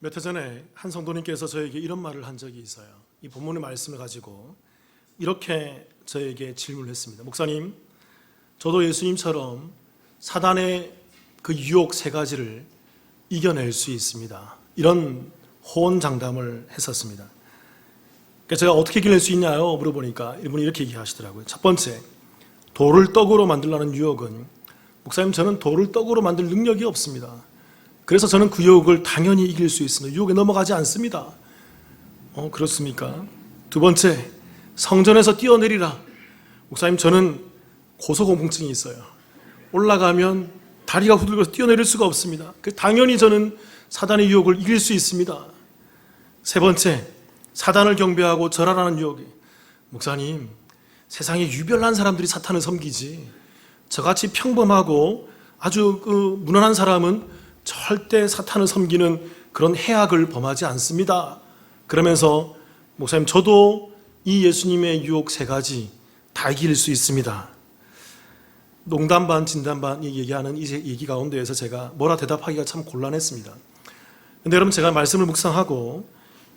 몇 해 전에 한 성도님께서 저에게 이런 말을 한 적이 있어요. 이 본문의 말씀을 가지고 이렇게 저에게 질문을 했습니다. 목사님, 저도 예수님처럼 사단의 그 유혹 세 가지를 이겨낼 수 있습니다. 이런 호언장담을 했었습니다. 그러니까 제가 어떻게 이겨낼 수 있냐요? 물어보니까 이분이 이렇게 얘기하시더라고요. 첫 번째, 돌을 떡으로 만들라는 유혹은, 목사님, 저는 돌을 떡으로 만들 능력이 없습니다. 그래서 저는 그 유혹을 당연히 이길 수 있습니다. 유혹에 넘어가지 않습니다. 그렇습니까? 두 번째, 성전에서 뛰어내리라. 목사님, 저는 고소공포증이 있어요. 올라가면 다리가 후들거려서 뛰어내릴 수가 없습니다. 당연히 저는 사단의 유혹을 이길 수 있습니다. 세 번째, 사단을 경배하고 절하라는 유혹이, 목사님, 세상에 유별난 사람들이 사탄을 섬기지 저같이 평범하고 아주 무난한 사람은 절대 사탄을 섬기는 그런 해악을 범하지 않습니다. 그러면서 목사님, 저도 이 예수님의 유혹 세 가지 다 이길 수 있습니다. 농담 반 진담 반 얘기하는 이 얘기 가운데에서 제가 뭐라 대답하기가 참 곤란했습니다. 근데 여러분, 제가 말씀을 묵상하고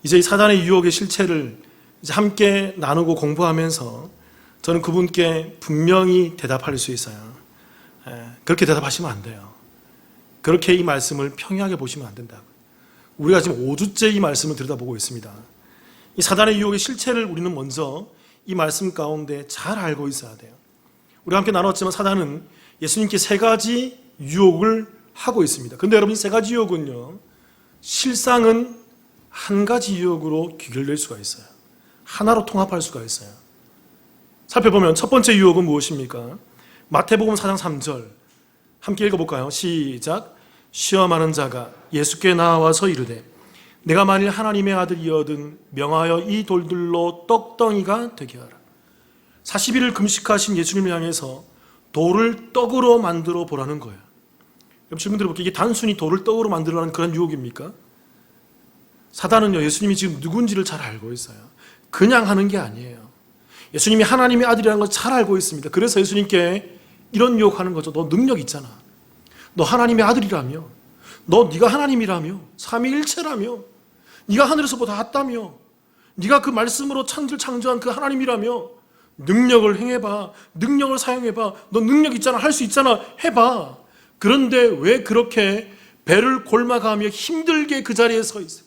이제 이 사단의 유혹의 실체를 이제 함께 나누고 공부하면서 저는 그분께 분명히 대답할 수 있어요. 그렇게 대답하시면 안 돼요. 그렇게 이 말씀을 평이하게 보시면 안 된다고. 우리가 지금 5주째 이 말씀을 들여다보고 있습니다. 이 사단의 유혹의 실체를 우리는 먼저 이 말씀 가운데 잘 알고 있어야 돼요. 우리가 함께 나눴지만 사단은 예수님께 세 가지 유혹을 하고 있습니다. 그런데 여러분, 이 세 가지 유혹은요, 실상은 한 가지 유혹으로 귀결될 수가 있어요. 하나로 통합할 수가 있어요. 살펴보면 첫 번째 유혹은 무엇입니까? 마태복음 4장 3절 함께 읽어볼까요? 시작. 시험하는 자가 예수께 나와서 이르되 내가 만일 하나님의 아들이거든 명하여 이 돌들로 떡덩이가 되게 하라. 40일을 금식하신 예수님을 향해서 돌을 떡으로 만들어 보라는 거예요. 여러분, 질문 드려볼게요. 이게 단순히 돌을 떡으로 만들라는 그런 유혹입니까? 사단은요, 예수님이 지금 누군지를 잘 알고 있어요. 그냥 하는 게 아니에요. 예수님이 하나님의 아들이라는 걸 잘 알고 있습니다. 그래서 예수님께 이런 유혹하는 거죠. 너 능력 있잖아. 너 하나님의 아들이라며. 네가 하나님이라며. 삼위일체라며. 네가 하늘에서보다 낫다며. 네가 그 말씀으로 천지를 창조한 그 하나님이라며. 능력을 행해봐. 능력을 사용해봐. 너 능력 있잖아. 할 수 있잖아. 해봐. 그런데 왜 그렇게 배를 골마가며 힘들게 그 자리에 서 있어?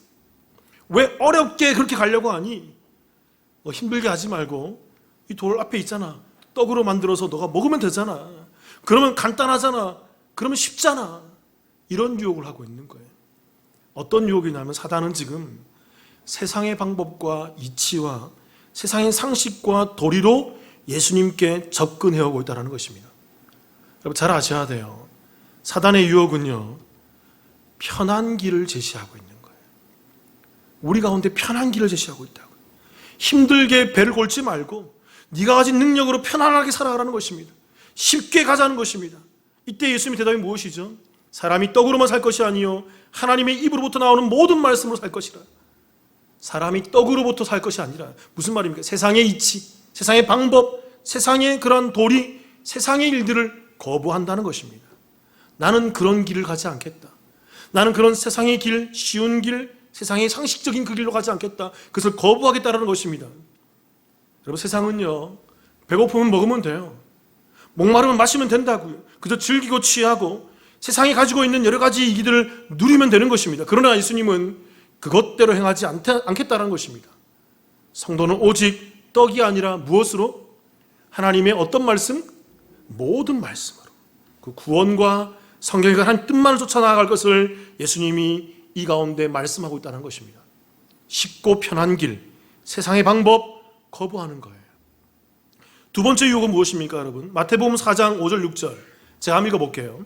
왜 어렵게 그렇게 가려고 하니? 너 힘들게 하지 말고 이 돌 앞에 있잖아. 떡으로 만들어서 너가 먹으면 되잖아. 그러면 간단하잖아. 그러면 쉽잖아. 이런 유혹을 하고 있는 거예요. 어떤 유혹이냐면 사단은 지금 세상의 방법과 이치와 세상의 상식과 도리로 예수님께 접근해오고 있다는 것입니다. 여러분, 잘 아셔야 돼요. 사단의 유혹은요, 편한 길을 제시하고 있는 거예요. 우리 가운데 편한 길을 제시하고 있다고요. 힘들게 배를 골지 말고 네가 가진 능력으로 편안하게 살아가라는 것입니다. 쉽게 가자는 것입니다. 이때 예수님의 대답이 무엇이죠? 사람이 떡으로만 살 것이 아니요 하나님의 입으로부터 나오는 모든 말씀으로 살 것이라. 사람이 떡으로부터 살 것이 아니라 무슨 말입니까? 세상의 이치, 세상의 방법, 세상의 그런 도리, 세상의 일들을 거부한다는 것입니다. 나는 그런 길을 가지 않겠다. 나는 그런 세상의 길, 쉬운 길, 세상의 상식적인 그 길로 가지 않겠다. 그것을 거부하겠다는 것입니다. 여러분, 세상은요, 배고프면 먹으면 돼요. 목마르면 마시면 된다고요. 그저 즐기고 취하고 세상이 가지고 있는 여러 가지 이기들을 누리면 되는 것입니다. 그러나 예수님은 그것대로 행하지 않겠다는 것입니다. 성도는 오직 떡이 아니라 무엇으로? 하나님의 어떤 말씀? 모든 말씀으로. 그 구원과 성경에 한 뜻만을 쫓아 나아갈 것을 예수님이 이 가운데 말씀하고 있다는 것입니다. 쉽고 편한 길, 세상의 방법 거부하는 거예요. 두 번째 유혹은 무엇입니까, 여러분? 마태복음 4장 5절 6절 제가 한번 읽어볼게요.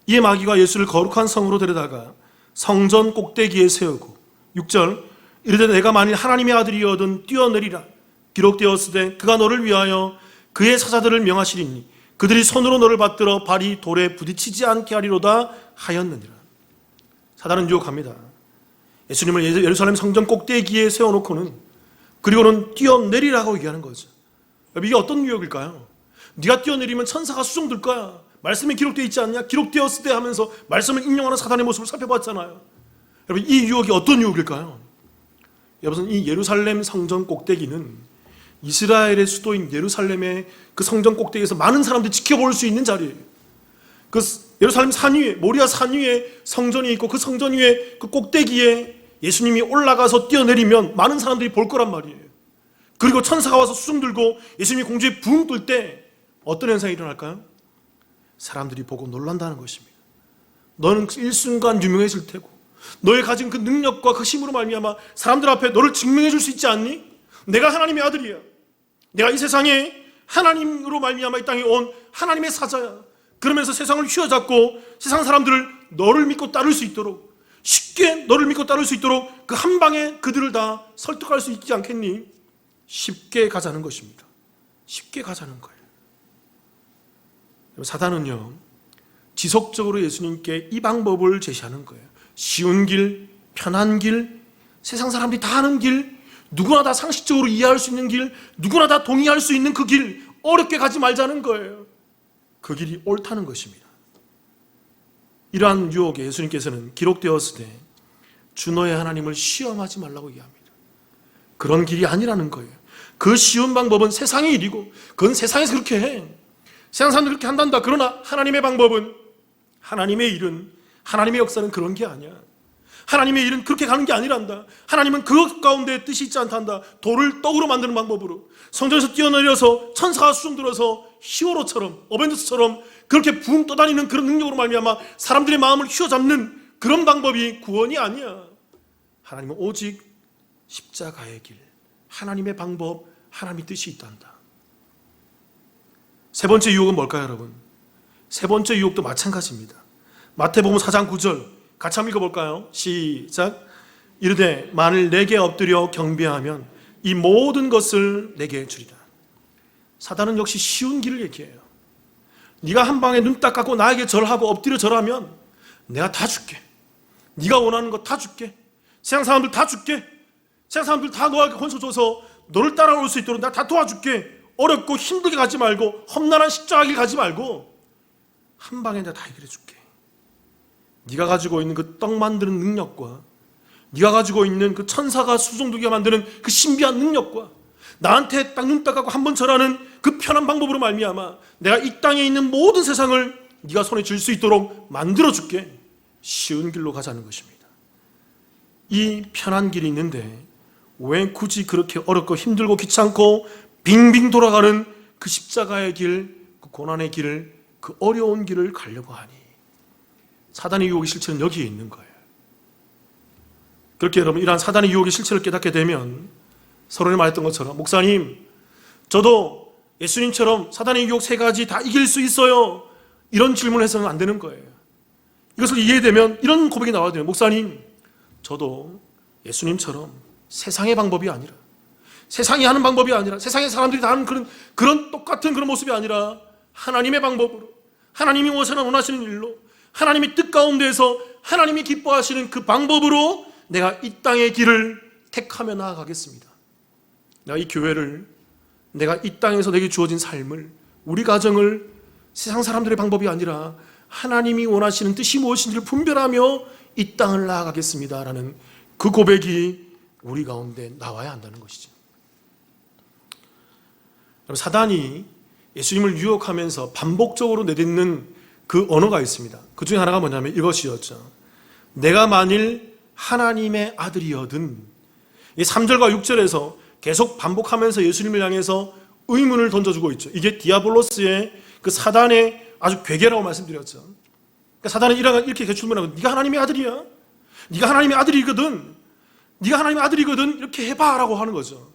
이에 마귀가 예수를 거룩한 성으로 데려다가 성전 꼭대기에 세우고 6절 이르되 내가 만일 하나님의 아들이거든 뛰어내리라. 기록되었으되 그가 너를 위하여 그의 사자들을 명하시리니 그들이 손으로 너를 받들어 발이 돌에 부딪히지 않게 하리로다 하였느니라. 사단은 유혹합니다. 예수님을 예루살렘 성전 꼭대기에 세워놓고는 그리고는 뛰어내리라고 얘기하는 거죠. 이게 어떤 유혹일까요? 네가 뛰어내리면 천사가 수종들 거야. 말씀에 기록되어 있지 않냐? 기록되었을 때 하면서 말씀을 인용하는 사단의 모습을 살펴봤잖아요. 여러분, 이 유혹이 어떤 유혹일까요? 여러분, 이 예루살렘 성전 꼭대기는 이스라엘의 수도인 예루살렘의 그 성전 꼭대기에서 많은 사람들이 지켜볼 수 있는 자리예요. 그 예루살렘 산 위에, 모리아 산 위에 성전이 있고 그 성전 위에 그 꼭대기에 예수님이 올라가서 뛰어내리면 많은 사람들이 볼 거란 말이에요. 그리고 천사가 와서 수중 들고 예수님이 공중에 붕 뜰 때 어떤 현상이 일어날까요? 사람들이 보고 놀란다는 것입니다. 너는 일순간 유명해질 테고 너의 가진 그 능력과 그 힘으로 말미암아 사람들 앞에 너를 증명해 줄 수 있지 않니? 내가 하나님의 아들이야. 내가 이 세상에 하나님으로 말미암아 이 땅에 온 하나님의 사자야. 그러면서 세상을 휘어잡고 세상 사람들을 너를 믿고 따를 수 있도록, 쉽게 너를 믿고 따를 수 있도록 그 한 방에 그들을 다 설득할 수 있지 않겠니? 쉽게 가자는 것입니다. 쉽게 가자는 거예요. 사단은요, 지속적으로 예수님께 이 방법을 제시하는 거예요. 쉬운 길, 편한 길, 세상 사람들이 다 하는 길, 누구나 다 상식적으로 이해할 수 있는 길, 누구나 다 동의할 수 있는 그 길, 어렵게 가지 말자는 거예요. 그 길이 옳다는 것입니다. 이러한 유혹에 예수님께서는 기록되었을 때 주 너의 하나님을 시험하지 말라고 얘기합니다. 그런 길이 아니라는 거예요. 그 쉬운 방법은 세상의 일이고 그건 세상에서 그렇게 해. 세상 사람들이 그렇게 한단다. 그러나 하나님의 방법은, 하나님의 일은, 하나님의 역사는 그런 게 아니야. 하나님의 일은 그렇게 가는 게 아니란다. 하나님은 그 가운데 뜻이 있지 않단다. 돌을 떡으로 만드는 방법으로 성전에서 뛰어내려서 천사가 수중 들어서 히어로처럼, 어벤져스처럼 그렇게 붕 떠다니는 그런 능력으로 말미암아 사람들의 마음을 휘어잡는 그런 방법이 구원이 아니야. 하나님은 오직 십자가의 길, 하나님의 방법, 하나님의 뜻이 있단다. 세 번째 유혹은 뭘까요, 여러분? 세 번째 유혹도 마찬가지입니다. 마태복음 4장 9절 같이 한번 읽어볼까요? 시작. 이르되 만일 내게 엎드려 경배하면 이 모든 것을 내게 주리라. 사단은 역시 쉬운 길을 얘기해요. 네가 한 방에 눈 딱 감고 나에게 절하고 엎드려 절하면 내가 다 줄게. 네가 원하는 거 다 줄게. 세상 사람들 다 줄게. 세상 사람들 다 너에게 권소 줘서 너를 따라올 수 있도록 내가 다 도와줄게. 어렵고 힘들게 가지 말고 험난한 십자가 길 가지 말고 한 방에 내가 다 해결해 줄게. 네가 가지고 있는 그 떡 만드는 능력과 네가 가지고 있는 그 천사가 수종두개 만드는 그 신비한 능력과 나한테 딱 눈 딱 감고 한 번 절하는 그 편한 방법으로 말미암아 내가 이 땅에 있는 모든 세상을 네가 손에 쥘 수 있도록 만들어 줄게. 쉬운 길로 가자는 것입니다. 이 편한 길이 있는데 왜 굳이 그렇게 어렵고 힘들고 귀찮고 빙빙 돌아가는 그 십자가의 길, 그 고난의 길을, 그 어려운 길을 가려고 하니? 사단의 유혹의 실체는 여기에 있는 거예요. 그렇게 여러분, 이러한 사단의 유혹의 실체를 깨닫게 되면 서론에 말했던 것처럼, 목사님, 저도 예수님처럼 사단의 유혹 세 가지 다 이길 수 있어요, 이런 질문을 해서는 안 되는 거예요. 이것을 이해되면 이런 고백이 나와야 돼요. 목사님, 저도 예수님처럼 세상의 방법이 아니라, 세상이 하는 방법이 아니라, 세상의 사람들이 다 하는 그런 똑같은 그런 모습이 아니라 하나님의 방법으로, 하나님이 원하시는 일로, 하나님의 뜻 가운데에서 하나님이 기뻐하시는 그 방법으로 내가 이 땅의 길을 택하며 나아가겠습니다. 내가 이 교회를, 내가 이 땅에서 내게 주어진 삶을, 우리 가정을 세상 사람들의 방법이 아니라 하나님이 원하시는 뜻이 무엇인지를 분별하며 이 땅을 나아가겠습니다 라는 그 고백이 우리 가운데 나와야 한다는 것이죠. 사단이 예수님을 유혹하면서 반복적으로 내딛는 그 언어가 있습니다. 그 중에 하나가 뭐냐면 이것이었죠. 내가 만일 하나님의 아들이거든. 이 3절과 6절에서 계속 반복하면서 예수님을 향해서 의문을 던져주고 있죠. 이게 디아블로스의 그 사단의 아주 괴계라고 말씀드렸죠. 그러니까 사단은 이렇게 질문하고, 네가 하나님의 아들이야? 네가 하나님의 아들이거든? 네가 하나님의 아들이거든? 이렇게 해봐 라고 하는 거죠.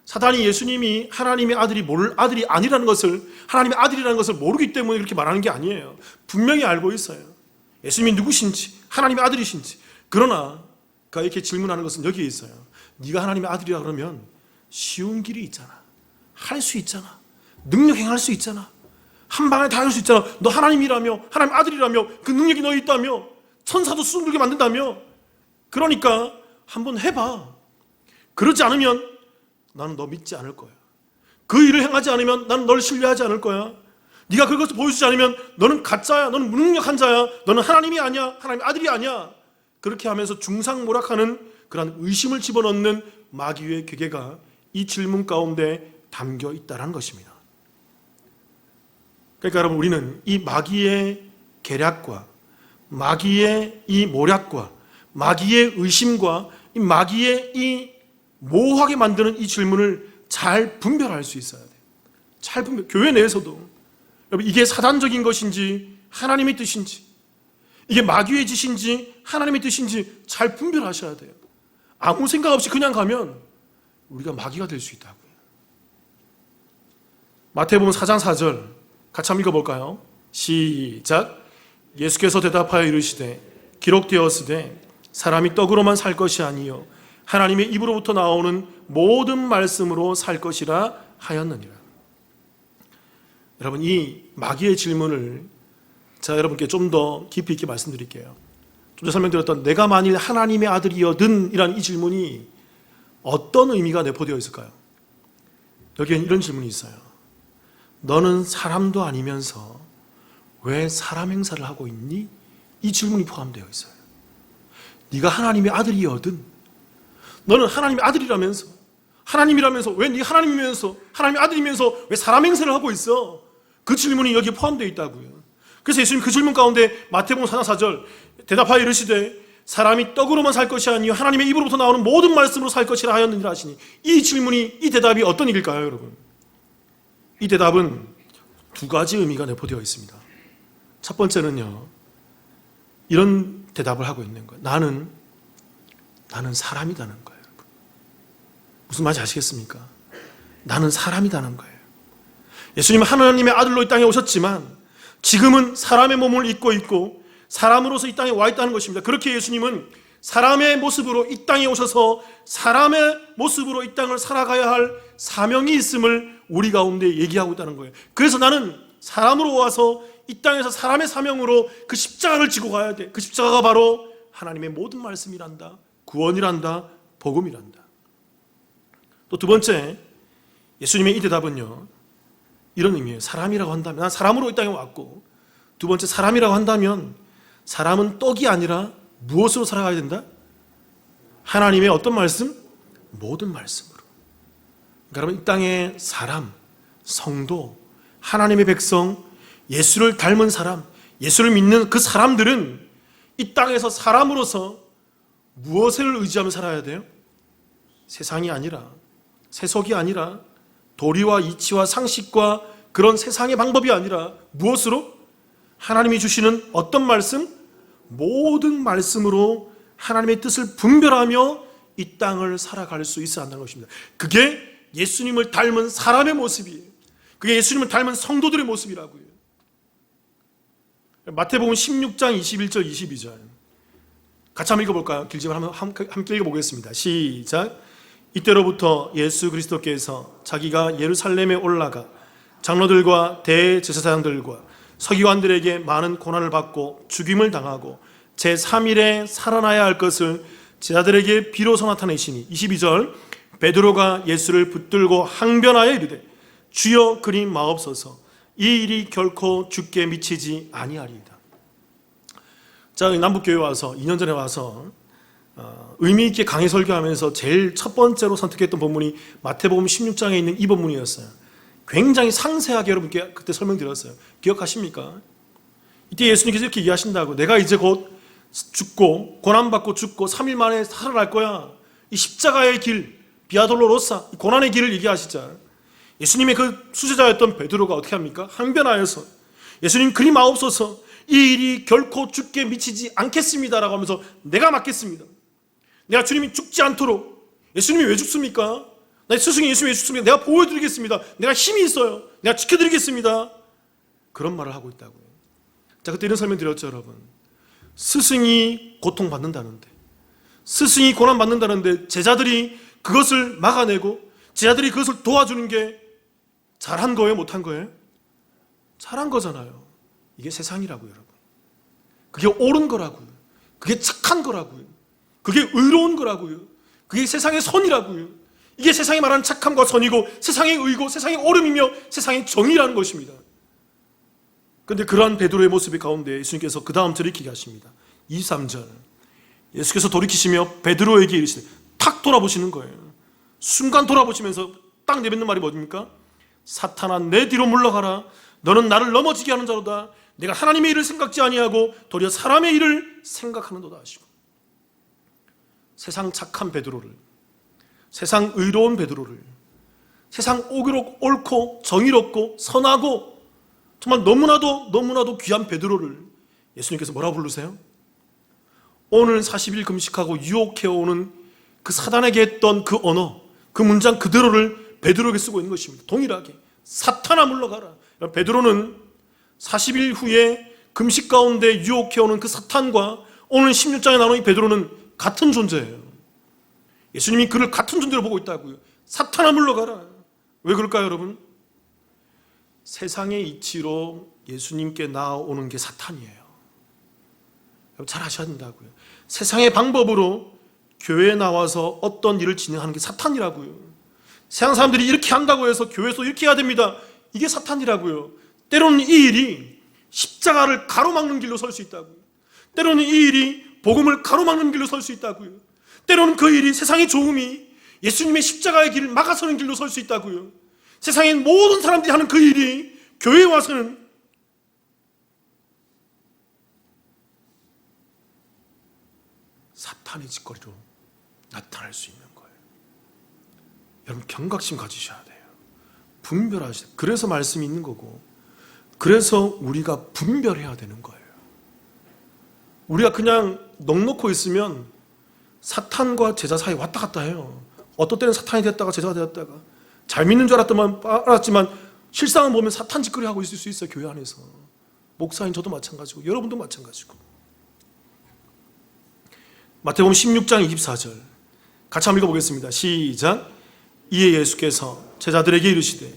사단이 예수님이 하나님의 아들이 아니라는 것을, 하나님의 아들이라는 것을 모르기 때문에 그렇게 말하는 게 아니에요. 분명히 알고 있어요. 예수님이 누구신지, 하나님의 아들이신지. 그러나 그가 이렇게 질문하는 것은 여기에 있어요. 네가 하나님의 아들이라 그러면 쉬운 길이 있잖아. 할 수 있잖아. 능력 행할 수 있잖아. 한 방에 다 할 수 있잖아. 너 하나님이라며, 하나님 아들이라며, 그 능력이 너에 있다며, 천사도 수중 들게 만든다며. 그러니까 한번 해봐. 그러지 않으면 나는 너 믿지 않을 거야. 그 일을 행하지 않으면 나는 널 신뢰하지 않을 거야. 네가 그것을 보여주지 않으면 너는 가짜야. 너는 무능력한 자야. 너는 하나님이 아니야. 하나님의 아들이 아니야. 그렇게 하면서 중상모략하는 그런 의심을 집어넣는 마귀의 괴계가 이 질문 가운데 담겨 있다는 것입니다. 그러니까 여러분, 우리는 이 마귀의 계략과 마귀의 이 모략과 마귀의 의심과 이 마귀의 이 모호하게 만드는 이 질문을 잘 분별할 수 있어야 돼요. 잘 분별. 교회 내에서도 여러분, 이게 사단적인 것인지 하나님의 뜻인지, 이게 마귀의 짓인지 하나님의 뜻인지 잘 분별하셔야 돼요. 아무 생각 없이 그냥 가면 우리가 마귀가 될 수 있다고요. 마태복음 4장 4절 같이 한번 읽어볼까요? 시작. 예수께서 대답하여 이르시되 기록되었으되 사람이 떡으로만 살 것이 아니요 하나님의 입으로부터 나오는 모든 말씀으로 살 것이라 하였느니라. 여러분, 이 마귀의 질문을 제가 여러분께 좀 더 깊이 있게 말씀드릴게요. 좀 전에 설명드렸던 내가 만일 하나님의 아들이어든 이라는 이 질문이 어떤 의미가 내포되어 있을까요? 여기엔 이런 질문이 있어요. 너는 사람도 아니면서 왜 사람 행사를 하고 있니? 이 질문이 포함되어 있어요. 네가 하나님의 아들이어든, 너는 하나님의 아들이라면서, 하나님이라면서 왜 네가 하나님이면서, 하나님의 아들이면서 왜 사람 행세를 하고 있어? 그 질문이 여기에 포함되어 있다고요. 그래서 예수님 그 질문 가운데 마태복음 4장 4절 대답하여 이르시되 사람이 떡으로만 살 것이 아니요 하나님의 입으로부터 나오는 모든 말씀으로 살 것이라 하였느니라 하시니, 이 질문이, 이 대답이 어떤 일일까요, 여러분? 이 대답은 두 가지 의미가 내포되어 있습니다. 첫 번째는요, 이런 대답을 하고 있는 거예요. 나는 사람이라는 거예요. 여러분. 무슨 말인지 아시겠습니까? 나는 사람이라는 거예요. 예수님은 하나님의 아들로 이 땅에 오셨지만 지금은 사람의 몸을 입고 있고 사람으로서 이 땅에 와 있다는 것입니다. 그렇게 예수님은 사람의 모습으로 이 땅에 오셔서 사람의 모습으로 이 땅을 살아가야 할 사명이 있음을 우리 가운데 얘기하고 있다는 거예요. 그래서 나는 사람으로 와서 이 땅에서 사람의 사명으로 그 십자가를 지고 가야 돼. 그 십자가가 바로 하나님의 모든 말씀이란다, 구원이란다, 복음이란다. 또 두 번째, 예수님의 이 대답은요, 이런 의미예요. 사람이라고 한다면, 난 사람으로 이 땅에 왔고, 두 번째, 사람이라고 한다면 사람은 떡이 아니라 무엇으로 살아가야 된다? 하나님의 어떤 말씀? 모든 말씀으로. 그러니까 여러분, 이 땅의 사람, 성도, 하나님의 백성, 예수를 닮은 사람, 예수를 믿는 그 사람들은 이 땅에서 사람으로서 무엇을 의지하며 살아야 돼요? 세상이 아니라, 세속이 아니라, 도리와 이치와 상식과 그런 세상의 방법이 아니라 무엇으로? 하나님이 주시는 어떤 말씀? 모든 말씀으로 하나님의 뜻을 분별하며 이 땅을 살아갈 수 있어야 한다는 것입니다. 그게 예수님을 닮은 사람의 모습이에요. 그게 예수님을 닮은 성도들의 모습이라고요. 마태복음 16장 21절 22절 같이 한번 읽어볼까요? 길지만 함께 읽어보겠습니다. 시작. 이때로부터 예수 그리스도께서 자기가 예루살렘에 올라가 장로들과 대제사장들과 서기관들에게 많은 고난을 받고 죽임을 당하고 제3일에 살아나야 할 것을 제자들에게 비로소 나타내시니, 22절, 베드로가 예수를 붙들고 항변하여 이르되 주여 그리 마옵소서, 이 일이 결코 주께 미치지 아니하리이다. 자, 남북교회 와서 2년 전에 와서 의미 있게 강의 설교하면서 제일 첫 번째로 선택했던 본문이 마태복음 16장에 있는 이 본문이었어요. 굉장히 상세하게 여러분께 그때 설명드렸어요. 기억하십니까? 이때 예수님께서 이렇게 얘기하신다고. 내가 이제 곧 죽고 고난받고 죽고 3일 만에 살아날 거야. 이 십자가의 길, 비아돌로로사, 고난의 길을 얘기하시자 예수님의 그 수제자였던 베드로가 어떻게 합니까? 항변하여서 예수님 그리 마옵소서, 이 일이 결코 주께 미치지 않겠습니다라고 하면서 내가 맡겠습니다. 내가 주님이 죽지 않도록. 예수님이 왜 죽습니까? 나의 스승이 예수님이 왜 죽습니까? 내가 보호해드리겠습니다. 내가 힘이 있어요. 내가 지켜드리겠습니다. 그런 말을 하고 있다고요. 자, 그때 이런 설명 드렸죠, 여러분. 스승이 고통받는다는데, 스승이 고난받는다는데 제자들이 그것을 막아내고 제자들이 그것을 도와주는 게 잘한 거예요? 못한 거예요? 잘한 거잖아요. 이게 세상이라고요, 여러분. 그게 옳은 거라고요. 그게 착한 거라고요. 그게 의로운 거라고요. 그게 세상의 선이라고요. 이게 세상이 말하는 착함과 선이고 세상의 의고 세상의 옳음이며 세상의 정의라는 것입니다. 그런데 그러한 베드로의 모습 가운데 예수님께서 그 다음 절을 이렇게 하십니다. 23절, 예수께서 돌이키시며 베드로에게 이르시되, 탁 돌아보시는 거예요. 순간 돌아보시면서 딱 내뱉는 말이 뭡니까? 사탄아, 내 뒤로 물러가라. 너는 나를 넘어지게 하는 자로다. 내가 하나님의 일을 생각지 아니하고 도리어 사람의 일을 생각하는도다 하시고, 세상 착한 베드로를, 세상 의로운 베드로를, 세상 옳고 정의롭고 선하고 정말 너무나도 귀한 베드로를 예수님께서 뭐라고 부르세요? 오늘 40일 금식하고 유혹해오는 그 사단에게 했던 그 언어, 그 문장 그대로를 베드로에게 쓰고 있는 것입니다. 동일하게 사탄아 물러가라. 베드로는 40일 후에 금식 가운데 유혹해오는 그 사탄과 오늘 16장에 나오는 이 베드로는 같은 존재예요. 예수님이 그를 같은 존재로 보고 있다고요. 사탄아 물러가라. 왜 그럴까요, 여러분? 세상의 이치로 예수님께 나아오는 게 사탄이에요. 여러분 잘 아셔야 된다고요. 세상의 방법으로 교회에 나와서 어떤 일을 진행하는 게 사탄이라고요. 세상 사람들이 이렇게 한다고 해서 교회에서 이렇게 해야 됩니다. 이게 사탄이라고요. 때로는 이 일이 십자가를 가로막는 길로 설 수 있다고요. 때로는 이 일이 복음을 가로막는 길로 설 수 있다고요. 때로는 그 일이 세상의 좋음이 예수님의 십자가의 길을 막아서는 길로 설 수 있다고요. 세상의 모든 사람들이 하는 그 일이 교회에 와서는 사탄의 짓거리로 나타날 수 있는 거예요. 여러분 경각심 가지셔야 돼요. 분별하셔야 돼요. 그래서 말씀이 있는 거고, 그래서 우리가 분별해야 되는 거예요. 우리가 그냥 넋놓고 있으면 사탄과 제자 사이 왔다 갔다 해요. 어떤 때는 사탄이 됐다가 제자가 되었다가, 잘 믿는 줄 알았지만 실상은 보면 사탄 짓거리 하고 있을 수 있어요. 교회 안에서. 목사인 저도 마찬가지고 여러분도 마찬가지고. 마태복음 16장 24절 같이 한번 읽어보겠습니다. 시작. 이에 예수께서 제자들에게 이르시되,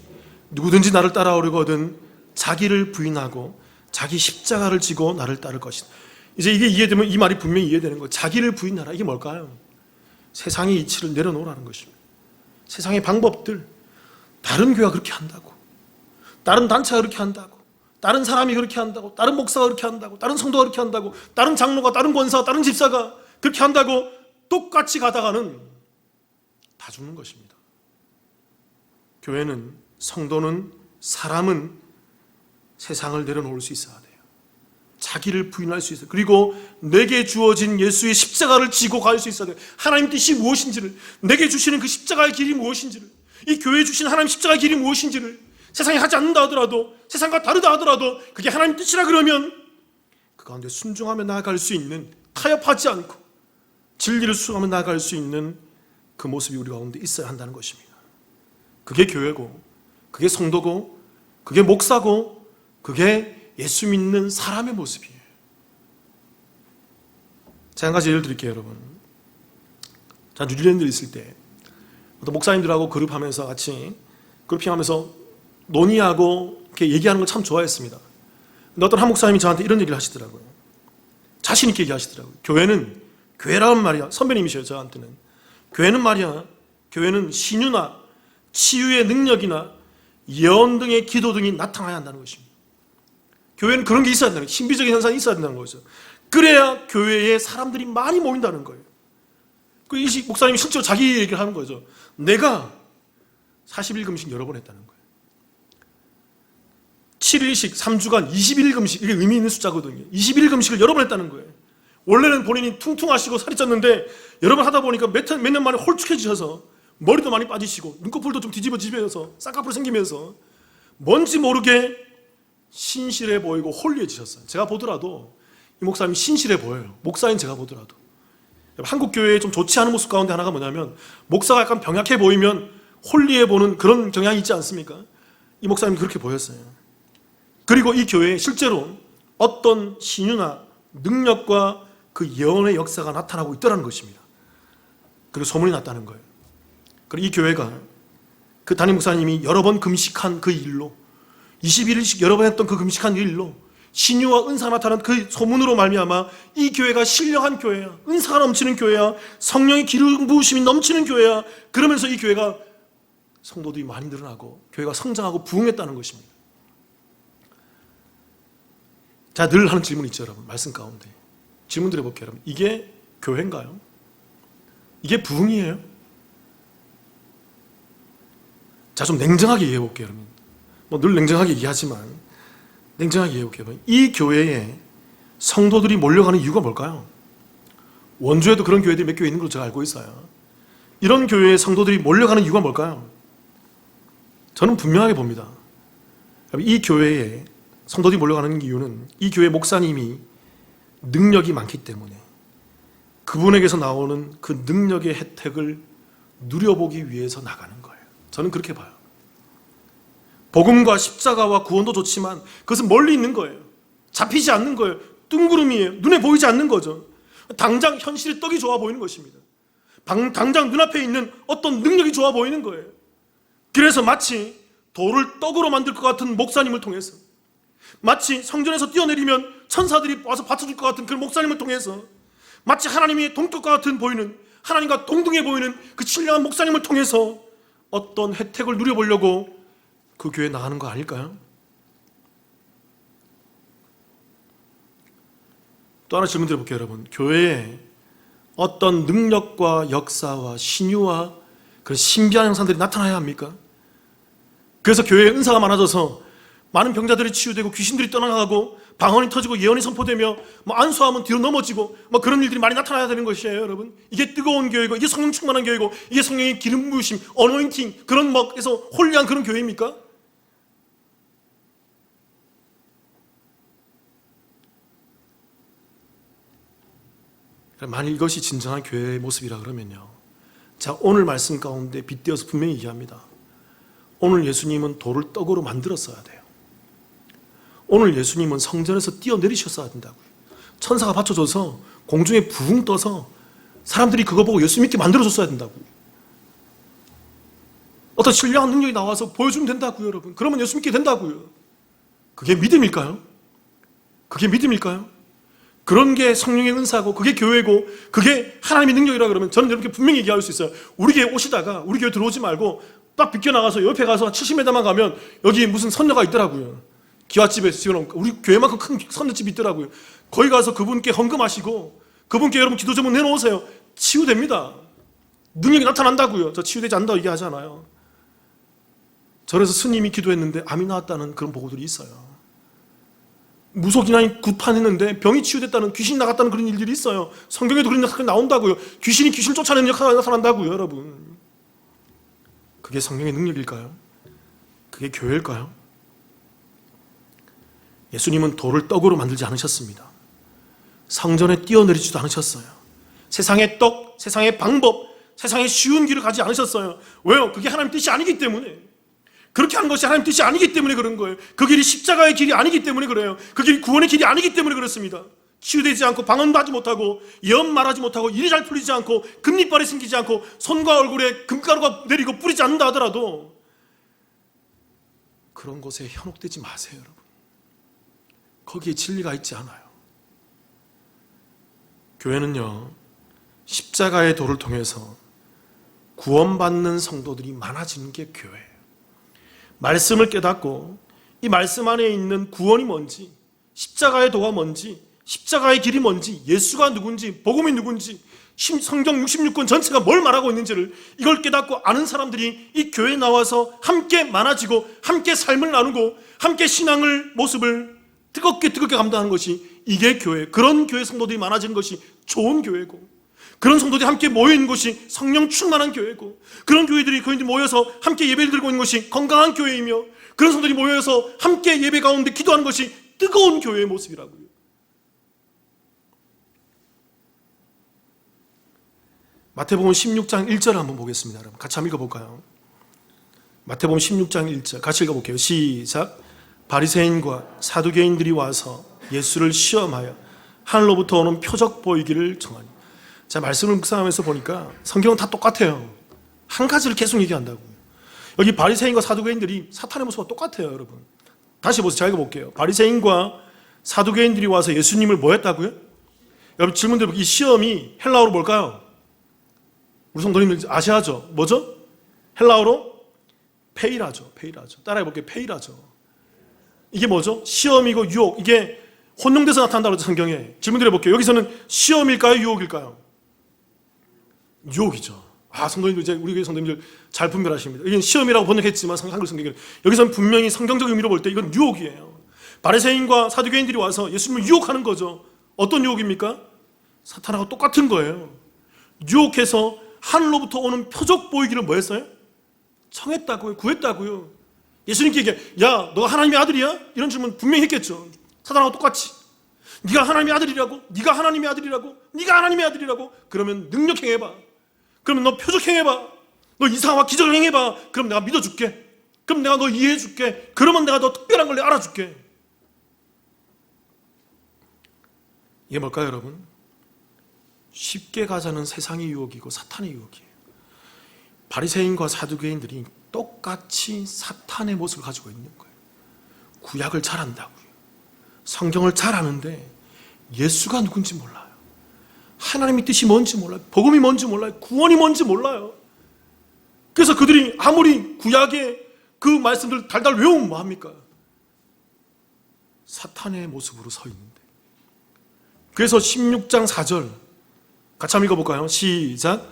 누구든지 나를 따라오려거든 자기를 부인하고 자기 십자가를 지고 나를 따를 것이다. 이제 이게 이해되면 이 말이 분명히 이해되는 거예요. 자기를 부인하라. 이게 뭘까요? 세상의 이치를 내려놓으라는 것입니다. 세상의 방법들, 다른 교회가 그렇게 한다고, 다른 단체가 그렇게 한다고, 다른 사람이 그렇게 한다고, 다른 목사가 그렇게 한다고, 다른 성도가 그렇게 한다고, 다른 장로가, 다른 권사가, 다른 집사가 그렇게 한다고 똑같이 가다가는 다 죽는 것입니다. 교회는, 성도는, 사람은 세상을 내려놓을 수 있어야 돼요. 자기를 부인할 수 있어요. 그리고 내게 주어진 예수의 십자가를 지고 갈 수 있어야 돼요. 하나님 뜻이 무엇인지를, 내게 주시는 그 십자가의 길이 무엇인지를, 이 교회에 주신 하나님 십자가의 길이 무엇인지를 세상이 하지 않는다 하더라도, 세상과 다르다 하더라도 그게 하나님 뜻이라 그러면 그 가운데 순종하며 나아갈 수 있는, 타협하지 않고 진리를 수용하며 나아갈 수 있는 그 모습이 우리 가운데 있어야 한다는 것입니다. 그게 교회고, 그게 성도고, 그게 목사고, 그게 예수 믿는 사람의 모습이에요. 제가 한 가지 예를 드릴게요, 여러분. 자, 뉴질랜드에 있을 때 어떤 목사님들하고 그룹하면서 같이 그룹핑하면서 논의하고 이렇게 얘기하는 걸 참 좋아했습니다. 근데 어떤 한 목사님이 저한테 이런 얘기를 하시더라고요. 자신 있게 얘기하시더라고요. 교회라는 말이야, 선배님이셔요, 저한테는. 교회는 말이야, 교회는 신유나 치유의 능력이나 예언 등의 기도 등이 나타나야 한다는 것입니다. 교회는 그런 게 있어야 된다는 거예요. 신비적인 현상이 있어야 된다는 거죠. 그래야 교회에 사람들이 많이 모인다는 거예요. 이 목사님이 실제로 자기 얘기를 하는 거죠. 내가 40일 금식 여러 번 했다는 거예요. 7일씩 3주간 21일 금식, 이게 의미 있는 숫자거든요. 21일 금식을 여러 번 했다는 거예요. 원래는 본인이 퉁퉁하시고 살이 쪘는데 여러 번 하다 보니까 몇 년 만에 홀쭉해지셔서 머리도 많이 빠지시고 눈꺼풀도 좀 뒤집어지면서 쌍꺼풀 생기면서 뭔지 모르게 신실해 보이고 홀리해지셨어요. 제가 보더라도 이 목사님이 신실해 보여요. 목사인 제가 보더라도. 한국 교회에 좀 좋지 않은 모습 가운데 하나가 뭐냐면, 목사가 약간 병약해 보이면 홀리해 보는 그런 경향이 있지 않습니까? 이 목사님이 그렇게 보였어요. 그리고 이 교회에 실제로 어떤 신유나 능력과 그 예언의 역사가 나타나고 있더라는 것입니다. 그리고 소문이 났다는 거예요. 그리고 이 교회가 그 담임 목사님이 여러 번 금식한 그 일로, 21일씩 여러 번 했던 그 금식한 일로 신유와 은사가 나타난 그 소문으로 말미암아 이 교회가 신령한 교회야, 은사가 넘치는 교회야, 성령의 기름 부으심이 넘치는 교회야. 그러면서 이 교회가 성도들이 많이 늘어나고 교회가 성장하고 부흥했다는 것입니다. 자, 늘 하는 질문이 있죠, 여러분. 말씀 가운데 질문 드려볼게요, 여러분. 이게 교회인가요? 이게 부흥이에요? 자, 좀 냉정하게 얘기해 볼게요, 여러분. 늘 냉정하게 얘기하지만 냉정하게 얘기해 볼게요. 이 교회에 성도들이 몰려가는 이유가 뭘까요? 원주에도 그런 교회들이 몇 교회 있는 걸로 제가 알고 있어요. 이런 교회에 성도들이 몰려가는 이유가 뭘까요? 저는 분명하게 봅니다. 이 교회에 성도들이 몰려가는 이유는 이 교회 목사님이 능력이 많기 때문에 그분에게서 나오는 그 능력의 혜택을 누려보기 위해서 나가는 거예요. 저는 그렇게 봐요. 복음과 십자가와 구원도 좋지만 그것은 멀리 있는 거예요. 잡히지 않는 거예요. 뜬구름이에요. 눈에 보이지 않는 거죠. 당장 현실의 떡이 좋아 보이는 것입니다. 당장 눈앞에 있는 어떤 능력이 좋아 보이는 거예요. 그래서 마치 돌을 떡으로 만들 것 같은 목사님을 통해서, 마치 성전에서 뛰어내리면 천사들이 와서 받쳐줄 것 같은 그 목사님을 통해서, 마치 하나님의 동격과 같은 보이는, 하나님과 동등해 보이는 그 신령한 목사님을 통해서 어떤 혜택을 누려보려고 그 교회에 나가는 거 아닐까요? 또 하나 질문 드려볼게요, 여러분. 교회에 어떤 능력과 역사와 신유와 그런 신비한 형상들이 나타나야 합니까? 그래서 교회에 은사가 많아져서 많은 병자들이 치유되고 귀신들이 떠나가고 방언이 터지고 예언이 선포되며 안수하면 뒤로 넘어지고 그런 일들이 많이 나타나야 되는 것이에요, 여러분. 이게 뜨거운 교회고, 이게 성령 충만한 교회고, 이게 성령의 기름 부으심, 어노인팅, 그런 해서 홀리한 그런 교회입니까? 만일 이것이 진정한 교회의 모습이라 그러면요, 자, 오늘 말씀 가운데 빗대어서 분명히 얘기합니다. 오늘 예수님은 돌을 떡으로 만들었어야 돼요. 오늘 예수님은 성전에서 뛰어내리셨어야 된다고요. 천사가 받쳐줘서 공중에 붕 떠서 사람들이 그거 보고 예수 믿게 만들어줬어야 된다고요. 어떤 신령한 능력이 나와서 보여주면 된다고요, 여러분. 그러면 예수 믿게 된다고요. 그게 믿음일까요? 그게 믿음일까요? 그런 게 성령의 은사고, 그게 교회고, 그게 하나님의 능력이라 그러면 저는 이렇게 분명히 얘기할 수 있어요. 우리 교회 오시다가 우리 교회 들어오지 말고 딱 비껴나가서 옆에 가서 70m만 가면 여기 무슨 선녀가 있더라고요. 기와집에서 지어놓은, 우리 교회만큼 큰 선녀집이 있더라고요. 거기 가서 그분께 헌금하시고 그분께 여러분 기도 제목 내놓으세요. 치유됩니다. 능력이 나타난다고요. 저 치유되지 않는다고 얘기하잖아요. 절에서 스님이 기도했는데 암이 나왔다는 그런 보고들이 있어요. 무속인간이 구판했는데 병이 치유됐다는, 귀신이 나갔다는 그런 일들이 있어요. 성경에도 그런 역사가 나온다고요. 귀신이 귀신을 쫓아내는 역사가 나타난다고요, 여러분. 그게 성령의 능력일까요? 그게 교회일까요? 예수님은 돌을 떡으로 만들지 않으셨습니다. 성전에 뛰어내리지도 않으셨어요. 세상의 떡, 세상의 방법, 세상의 쉬운 길을 가지 않으셨어요. 왜요? 그게 하나님 뜻이 아니기 때문에. 그렇게 하는 것이 하나님 뜻이 아니기 때문에 그런 거예요. 그 길이 십자가의 길이 아니기 때문에 그래요. 그 길이 구원의 길이 아니기 때문에 그렇습니다. 치유되지 않고 방언도 하지 못하고 예언 말하지 못하고 일이 잘 풀리지 않고 금리빨이 생기지 않고 손과 얼굴에 금가루가 내리고 뿌리지 않는다 하더라도 그런 곳에 현혹되지 마세요, 여러분. 거기에 진리가 있지 않아요. 교회는요, 십자가의 도를 통해서 구원받는 성도들이 많아지는 게 교회예요. 말씀을 깨닫고 이 말씀 안에 있는 구원이 뭔지, 십자가의 도가 뭔지, 십자가의 길이 뭔지, 예수가 누군지, 복음이 누군지, 성경 66권 전체가 뭘 말하고 있는지를 이걸 깨닫고 아는 사람들이 이 교회에 나와서 함께 많아지고 함께 삶을 나누고 함께 신앙을 모습을 뜨겁게 감당하는 것이, 이게 교회, 그런 교회 성도들이 많아지는 것이 좋은 교회고, 그런 성도들이 함께 모여있는 것이 성령 충만한 교회고, 그런 교회들이 모여서 함께 예배를 드리고 있는 것이 건강한 교회이며, 그런 성도들이 모여서 함께 예배 가운데 기도하는 것이 뜨거운 교회의 모습이라고요. 마태복음 16장 1절을 한번 보겠습니다. 여러분 같이 한번 읽어볼까요? 마태복음 16장 1절 같이 읽어볼게요. 시작. 바리새인과 사두개인들이 와서 예수를 시험하여 하늘로부터 오는 표적 보이기를 청하니. 자, 말씀을 묵상하면서 보니까 성경은 다 똑같아요. 한 가지를 계속 얘기한다고요. 여기 바리새인과 사두개인들이 사탄의 모습과 똑같아요, 여러분. 다시 보세요. 잘 읽어볼게요. 바리새인과 사두개인들이 와서 예수님을 뭐 했다고요? 여러분 질문 드려볼게요. 이 시험이 헬라어로 뭘까요? 우리 성도님들 아셔야죠. 뭐죠? 헬라어로 페이라죠. 따라해볼게요. 페이라죠. 이게 뭐죠? 시험이고 유혹. 이게 혼용돼서 나타난다고 그러죠, 성경에. 질문 드려볼게요. 여기서는 시험일까요? 유혹일까요? 유혹이죠. 성도님들, 이제 우리 교회 성도님들 잘 분별하십니다. 이건 시험이라고 번역했지만 한글 성경에는 여기서는 분명히 성경적 의미로 볼 때 이건 유혹이에요. 바리새인과 사두개인들이 와서 예수님을 유혹하는 거죠. 어떤 유혹입니까? 사탄하고 똑같은 거예요. 유혹해서 하늘로부터 오는 표적 보이기를 뭐 했어요? 청했다고요. 구했다고요. 예수님께 야, 너가 하나님의 아들이야? 이런 질문 분명히 했겠죠. 사탄하고 똑같이. 네가 하나님의 아들이라고? 네가 하나님의 아들이라고? 네가 하나님의 아들이라고? 그러면 능력 행해봐. 그러면 너 표적 행해봐. 너 이상과 기적을 행해봐. 그럼 내가 믿어줄게. 그럼 내가 너 이해해줄게. 그러면 내가 너 특별한 걸 알아줄게. 이게 뭘까요, 여러분? 쉽게 가자는 세상의 유혹이고 사탄의 유혹이에요. 바리새인과 사두개인들이 똑같이 사탄의 모습을 가지고 있는 거예요. 구약을 잘 안다고요. 성경을 잘 아는데 예수가 누군지 몰라요. 하나님의 뜻이 뭔지 몰라요. 복음이 뭔지 몰라요. 구원이 뭔지 몰라요. 그래서 그들이 아무리 구약의 그 말씀들 달달 외우면 뭐합니까? 사탄의 모습으로 서 있는데. 그래서 16장 4절 같이 한번 읽어볼까요? 시작.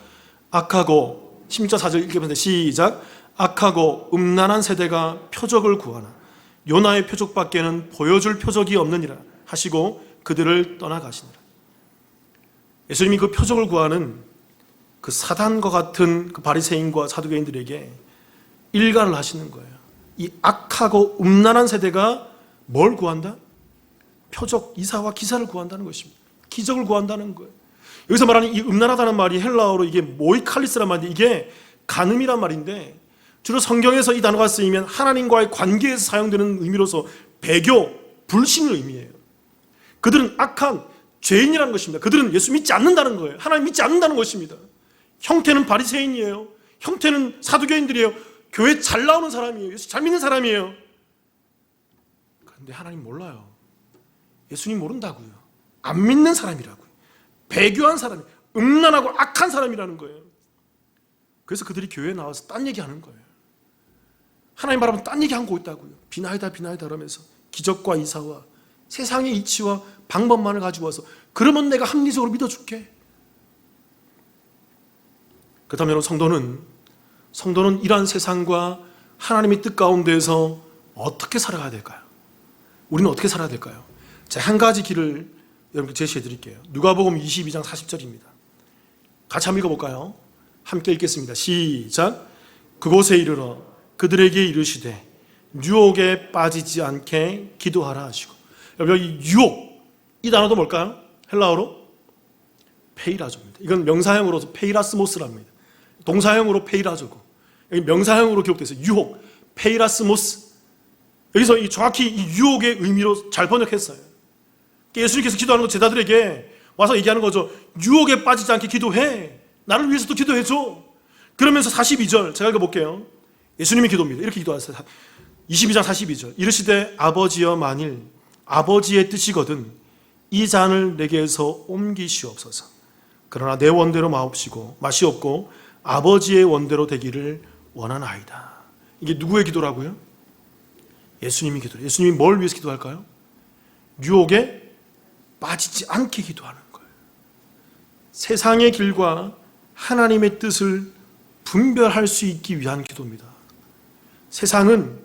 악하고 16장 4절 읽어보세요. 시작. 악하고 음란한 세대가 표적을 구하나 요나의 표적밖에는 보여줄 표적이 없느니라 하시고 그들을 떠나가시니라. 예수님이 그 표적을 구하는 그 사단과 같은 그 바리새인과 사두개인들에게 일가를 하시는 거예요. 이 악하고 음란한 세대가 뭘 구한다? 표적, 이사와 기사를 구한다는 것입니다. 기적을 구한다는 거예요. 여기서 말하는 이 음란하다는 말이 헬라어로 이게 모이칼리스란 말인데 이게 간음이란 말인데 주로 성경에서 이 단어가 쓰이면 하나님과의 관계에서 사용되는 의미로서 배교, 불신의 의미예요. 그들은 악한 죄인이라는 것입니다. 그들은 예수 믿지 않는다는 거예요. 하나님 믿지 않는다는 것입니다. 형태는 바리새인이에요. 형태는 사두개인들이에요. 교회 잘 나오는 사람이에요. 예수 잘 믿는 사람이에요. 그런데 하나님 몰라요. 예수님 모른다고요. 안 믿는 사람이라고요. 배교한 사람이, 음란하고 악한 사람이라는 거예요. 그래서 그들이 교회에 나와서 딴 얘기하는 거예요. 하나님 바라보면 딴 얘기하고 있다고요. 비나이다 비나이다 그러면서 기적과 이사와 세상의 이치와 방법만을 가지고 와서 그러면 내가 합리적으로 믿어줄게. 그렇다면 성도는 이러한 세상과 하나님의 뜻 가운데에서 어떻게 살아가야 될까요? 우리는 어떻게 살아야 될까요? 제가 한 가지 길을 여러분께 제시해 드릴게요. 누가복음 22장 40절입니다. 같이 한번 읽어볼까요? 함께 읽겠습니다. 시작. 그곳에 이르러 그들에게 이르시되 유혹에 빠지지 않게 기도하라 하시고. 여기 유혹, 이 단어도 뭘까요? 헬라어로 페이라조입니다. 이건 명사형으로서 페이라스모스랍니다. 동사형으로 페이라조고 여기 명사형으로 기록되어 있어요. 유혹, 페이라스모스. 여기서 정확히 이 유혹의 의미로 잘 번역했어요. 예수님께서 기도하는 거 제자들에게 와서 얘기하는 거죠. 유혹에 빠지지 않게 기도해. 나를 위해서도 기도해줘. 그러면서 42절 제가 읽어볼게요. 예수님이 기도입니다. 이렇게 기도하세요. 22장 42절 이르시되 아버지여 만일 아버지의 뜻이거든 이 잔을 내게서 옮기시옵소서. 그러나 내 원대로 마시옵고 아버지의 원대로 되기를 원하나이다. 이게 누구의 기도라고요? 예수님이 기도해요. 예수님이 뭘 위해서 기도할까요? 유혹에 빠지지 않게 기도하는 거예요. 세상의 길과 하나님의 뜻을 분별할 수 있기 위한 기도입니다. 세상은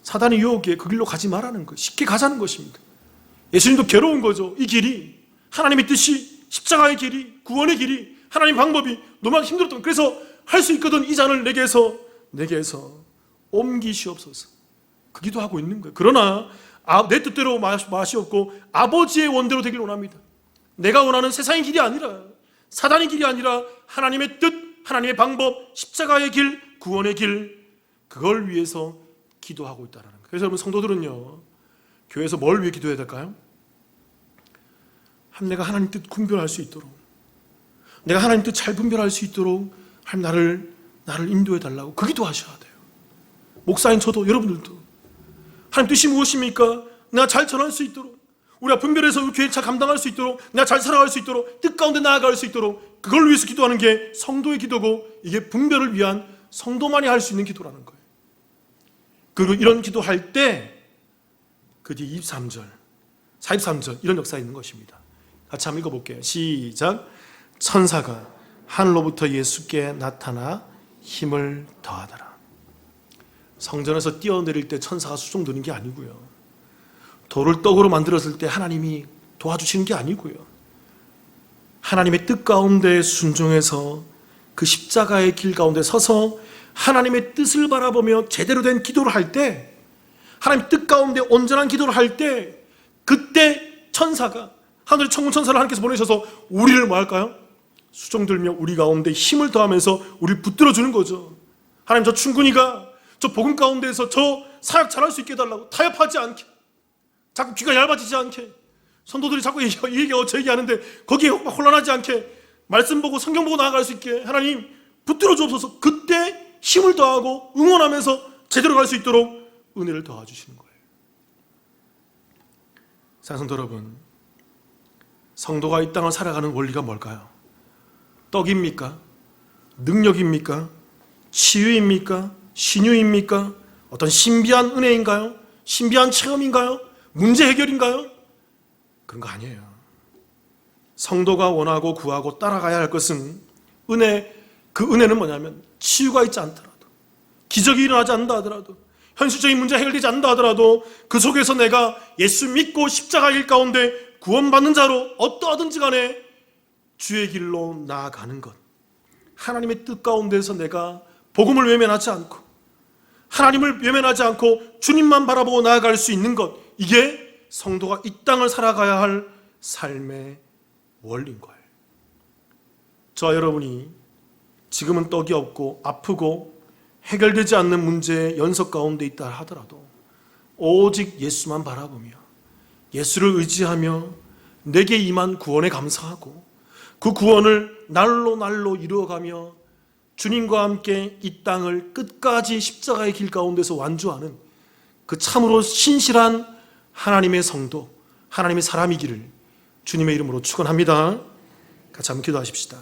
사단의 유혹에 그 길로 가지 말라는 거예요. 쉽게 가자는 것입니다. 예수님도 괴로운 거죠. 이 길이 하나님의 뜻이 십자가의 길이 구원의 길이 하나님 방법이 너무 힘들었던 그래서 할 수 있거든 이 잔을 내게서 옮기시옵소서. 그 기도하고 있는 거예요. 그러나 내 뜻대로 마시옵고 아버지의 원대로 되길 원합니다. 내가 원하는 세상의 길이 아니라 사단의 길이 아니라 하나님의 뜻, 하나님의 방법, 십자가의 길, 구원의 길 그걸 위해서 기도하고 있다는 거예요. 그래서 여러분 성도들은요 교회에서 뭘 위해 기도해야 될까요? 내가 하나님 뜻 분별할 수 있도록 내가 하나님 뜻 잘 분별할 수 있도록 하나님 나를 인도해 달라고 그 기도하셔야 돼요. 목사인 저도 여러분들도 하나님 뜻이 무엇입니까? 내가 잘 전할 수 있도록 우리가 분별해서 우리 교회 잘 감당할 수 있도록 내가 잘 살아갈 수 있도록 뜻 가운데 나아갈 수 있도록 그걸 위해서 기도하는 게 성도의 기도고 이게 분별을 위한 성도만이 할 수 있는 기도라는 거예요. 그리고 이런 기도할 때 그 뒤 23절 43절 이런 역사가 있는 것입니다. 같이 한번 읽어볼게요. 시작. 천사가 하늘로부터 예수께 나타나 힘을 더하더라. 성전에서 뛰어내릴 때 천사가 수종드는 게 아니고요. 돌을 떡으로 만들었을 때 하나님이 도와주시는 게 아니고요. 하나님의 뜻 가운데 순종해서 그 십자가의 길 가운데 서서 하나님의 뜻을 바라보며 제대로 된 기도를 할 때, 하나님 뜻 가운데 온전한 기도를 할 때, 그때 천사가, 하늘의 천군 천사를 하나님께서 보내셔서 우리를 뭐 할까요? 수종들며 우리 가운데 힘을 더하면서 우리를 붙들어 주는 거죠. 하나님, 저 충군이가 저 복음 가운데에서 저 사역 잘할 수 있게 해달라고, 타협하지 않게, 자꾸 귀가 얇아지지 않게, 선도들이 자꾸 이 얘기하고 저 얘기하는데 거기에 혼란하지 않게 말씀 보고 성경 보고 나아갈 수 있게 하나님 붙들어 주옵소서. 그때 힘을 더하고 응원하면서 제대로 갈 수 있도록 은혜를 더해주시는 거예요. 사랑성도 여러분, 성도가 이 땅을 살아가는 원리가 뭘까요? 떡입니까? 능력입니까? 치유입니까? 신유입니까? 어떤 신비한 은혜인가요? 신비한 체험인가요? 문제 해결인가요? 그런 거 아니에요. 성도가 원하고 구하고 따라가야 할 것은 은혜, 그 은혜는 뭐냐면 치유가 있지 않더라도, 기적이 일어나지 않는다 하더라도, 현실적인 문제 해결되지 않는다 하더라도 그 속에서 내가 예수 믿고 십자가 길 가운데 구원받는 자로 어떠하든지 간에 주의 길로 나아가는 것, 하나님의 뜻 가운데서 내가 복음을 외면하지 않고 하나님을 외면하지 않고 주님만 바라보고 나아갈 수 있는 것, 이게 성도가 이 땅을 살아가야 할 삶의 원리인 거예요. 저와 여러분이 지금은 떡이 없고 아프고 해결되지 않는 문제의 연속 가운데 있다 하더라도 오직 예수만 바라보며 예수를 의지하며 내게 임한 구원에 감사하고 그 구원을 날로 날로 이루어가며 주님과 함께 이 땅을 끝까지 십자가의 길 가운데서 완주하는 그 참으로 신실한 하나님의 성도, 하나님의 사람이기를 주님의 이름으로 축원합니다. 같이 한번 기도하십시다.